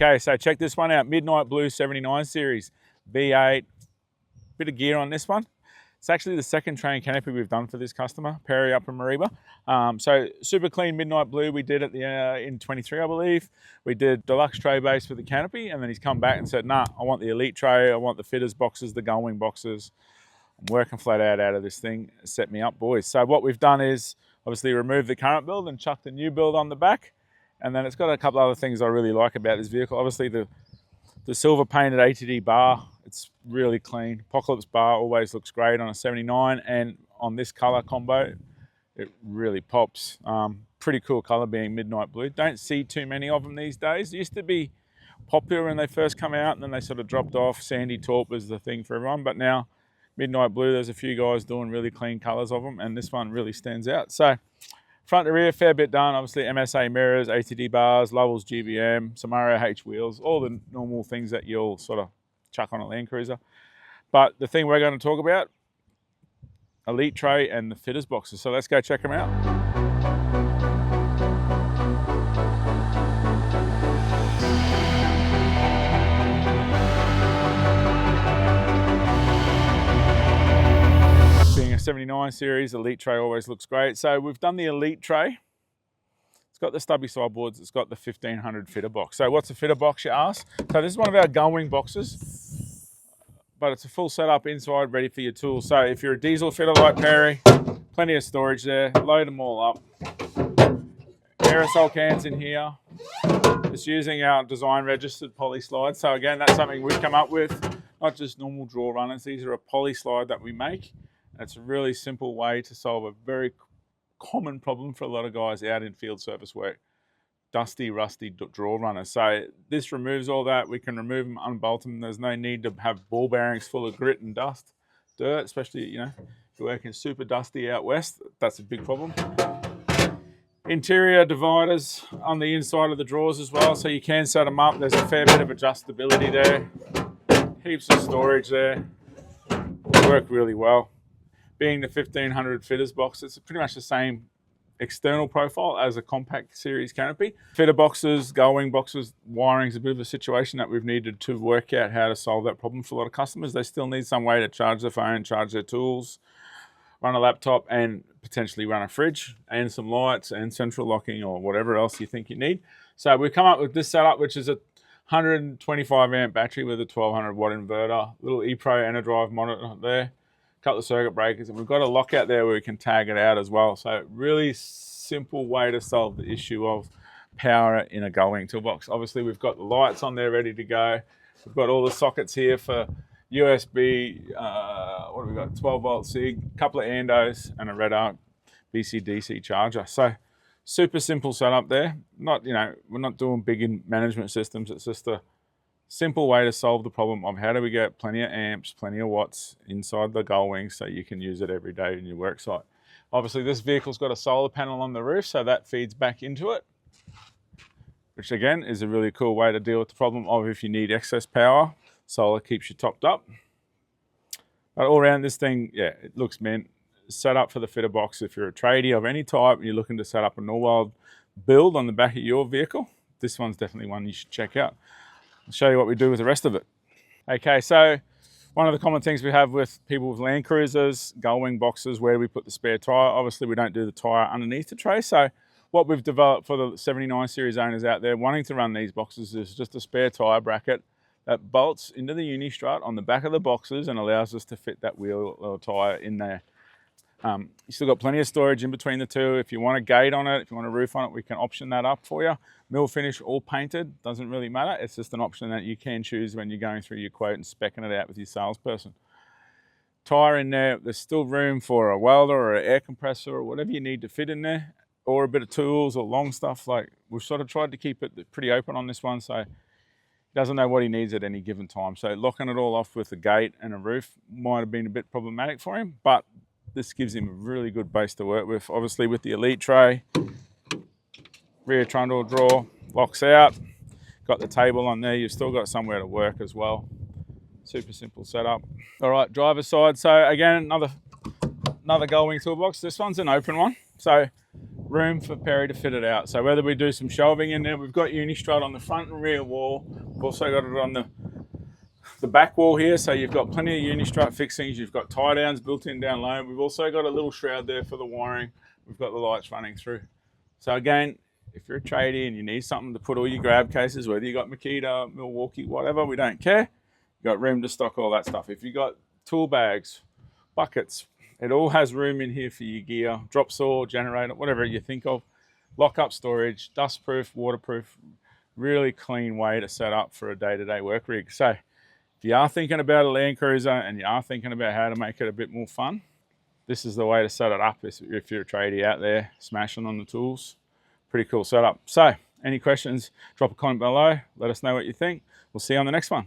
Okay, so check this one out. Midnight Blue 79 series, V8, bit of gear on this one. It's actually the second train canopy we've done for this customer, Perry up in Mariba. So super clean Midnight Blue we did at the in 23, I believe. We did deluxe tray base for the canopy, and then he's come back and said, nah, I want the elite tray, I want the fitters boxes, the Gullwing boxes. I'm working flat out of this thing. Set me up, boys. So what we've done is obviously remove the current build and chuck the new build on the back. And then it's got a couple other things I really like about this vehicle. Obviously the silver painted ATD bar, it's really clean. Apocalypse bar always looks great on a 79, and on this color combo, it really pops. Pretty cool color being Midnight Blue. Don't see too many of them these days. It used to be popular when they first come out, and then they sort of dropped off. Sandy taupe was the thing for everyone, but now Midnight Blue, there's a few guys doing really clean colors of them, and this one really stands out. So front to rear, fair bit done. Obviously MSA mirrors, ATD bars, Lovell's GBM, Samario H wheels, all the normal things that you'll sort of chuck on a LandCruiser. But the thing we're going to talk about, elite tray and the fitters boxes. So let's go check them out. Being a 79 series, elite tray always looks great. So we've done the elite tray. It's got the stubby sideboards, it's got the 1500 fitter box. So what's a fitter box, you ask? So this is one of our Gullwing boxes, but it's a full setup inside, ready for your tools. So if you're a diesel fitter like Perry, plenty of storage there, load them all up. Aerosol cans in here. It's using our design registered poly slide. So again, that's something we've come up with, not just normal draw runners. These are a poly slide that we make. It's a really simple way to solve a very common problem for a lot of guys out in field service work. Dusty, rusty draw runners. So this removes all that. We can remove them, unbolt them. There's no need to have ball bearings full of grit and dust, dirt, especially, you know, if you're working super dusty out west, that's a big problem. Interior dividers on the inside of the drawers as well, so you can set them up. There's a fair bit of adjustability there. Heaps of storage there. Work really well. Being the 1500 fitters box, it's pretty much the same external profile as a compact series canopy. Fitter boxes, Gullwing boxes, wiring's a bit of a situation that we've needed to work out how to solve that problem for a lot of customers. They still need some way to charge their phone, charge their tools, run a laptop, and potentially run a fridge, and some lights, and central locking, or whatever else you think you need. So we've come up with this setup, which is a 125 amp battery with a 1200 watt inverter, little ePro Enerdrive monitor there, couple of circuit breakers, and we've got a lockout there where we can tag it out as well. So really simple way to solve the issue of power in a Gullwing toolbox. Obviously we've got the lights on there ready to go. We've got all the sockets here for USB, what have we got, 12 volt SIG, couple of Andos, and a Red Arc BC-DC charger. So super simple setup there. Not, you know, we're not doing big management systems. It's just a simple way to solve the problem of how do we get plenty of amps, plenty of watts inside the Gullwing so you can use it every day in your work site. Obviously this vehicle's got a solar panel on the roof, so that feeds back into it, which again is a really cool way to deal with the problem of if you need excess power, solar keeps you topped up. But all around this thing, yeah, it looks mint. Set up for the fitter box. If you're a tradie of any type and you're looking to set up a Norweld build on the back of your vehicle, this one's definitely one you should check out. I'll show you what we do with the rest of it. Okay, so one of the common things we have with people with LandCruisers, Gullwing boxes, where do we put the spare tyre? Obviously we don't do the tyre underneath the tray, so what we've developed for the 79 series owners out there wanting to run these boxes is just a spare tyre bracket that bolts into the uni strut on the back of the boxes and allows us to fit that wheel or tyre in there. You still got plenty of storage in between the two. If you want a gate on it, if you want a roof on it, we can option that up for you. Mill finish or painted, doesn't really matter. It's just an option that you can choose when you're going through your quote and speccing it out with your salesperson. Tyre in there, there's still room for a welder or an air compressor or whatever you need to fit in there, or a bit of tools or long stuff. Like, we've sort of tried to keep it pretty open on this one, so he doesn't know what he needs at any given time. So locking it all off with a gate and a roof might have been a bit problematic for him, but this gives him a really good base to work with. Obviously with the elite tray, rear trundle drawer, locks out, got the table on there, you've still got somewhere to work as well. Super simple setup. All right, driver's side. So again, another Gullwing toolbox. This one's an open one. So room for Perry to fit it out. So whether we do some shelving in there, we've got Unistrut on the front and rear wall. We've also got it on the back wall here, so you've got plenty of Unistrut fixings. You've got tie downs built in down low. We've also got a little shroud there for the wiring. We've got the lights running through. So again, if you're a tradie and you need something to put all your grab cases, whether you got Makita, Milwaukee, whatever, we don't care. You've got room to stock all that stuff. If you got tool bags, buckets, it all has room in here for your gear, drop saw, generator, whatever you think of. Lock-up storage, dust-proof, waterproof, really clean way to set up for a day-to-day work rig. So if you are thinking about a LandCruiser and you are thinking about how to make it a bit more fun, this is the way to set it up if you're a tradie out there smashing on the tools. Pretty cool setup. So any questions, drop a comment below. Let us know what you think. We'll see you on the next one.